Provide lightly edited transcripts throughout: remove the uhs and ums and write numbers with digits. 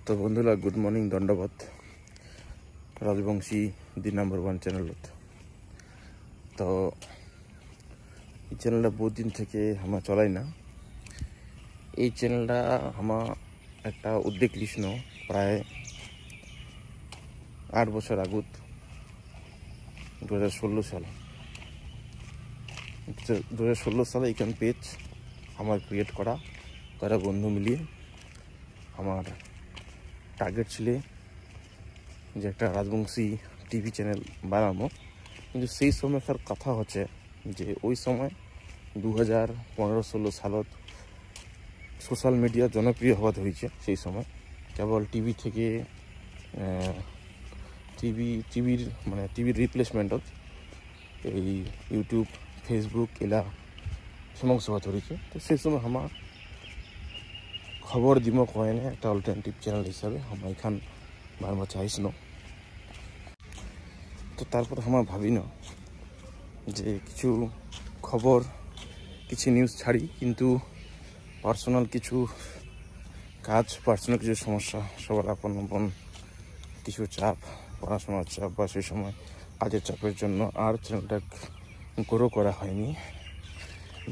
তো বন্ধুরা good morning দণ্ডবত রাজবংশী দি নাম্বার 1 চ্যানেল। তো এই চ্যানেলটা বহুত দিন থেকে আমরা চলাই না। এই চ্যানেলটা আমার একটা উদ্যোগ লিখনো প্রায় 8 বছর আগত 2016 সালে 2016 সালে এইখান পেজ আমার ক্রিয়েট করা কয়েকটা বন্ধু মিলিয়ে আমার টার্গেট ছিল যে একটা রাজবংশী টিভি চ্যানেল বানাবো। কিন্তু সেই সময়কার কথা হচ্ছে যে ওই সময় 2015-16 সালত সোশ্যাল মিডিয়া জনপ্রিয় হওয়া হয়েছে। সেই সময় কেবল টিভি থেকে টিভির রিপ্লেসমেন্টত এই ইউটিউব ফেসবুক এলা সমস্ত হওয়া ধরেছে। তো সেই সময় আমার খবর দিব কয় না একটা অল্টারনেটিভ চ্যানেল হিসাবে আমরা এখান বারবার চাইছ না। তো তারপর আমার ভাবি না যে কিছু খবর কিছু নিউজ ছাড়ি, কিন্তু পার্সোনাল কিছু কাজ পার্সোনাল কিছু সমস্যা সবার আপন আপন কিছু চাপ, পড়াশোনার চাপ বা সেই সময় কাজের চাপের জন্য আর চ্যানেলটা গ্রো করা হয়নি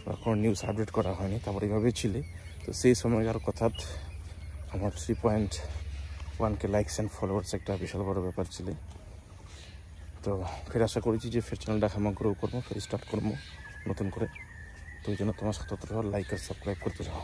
বা কোনো নিউজ আপডেট করা হয়নি। তারপর এইভাবে ছিল। তো সেই সময়কার কথা আমার 3.1K লাইকস অ্যান্ড ফলোয়ার্স একটা বিশাল বড় ব্যাপার ছিল। তো ফের আশা করেছি যে ফের চ্যানেলটা আমরা গ্রো করবো, ফের স্টার্ট করবো নতুন করে। তো এই জন্য তোমার সাথে লাইক আর সাবস্ক্রাইব করতে যাও।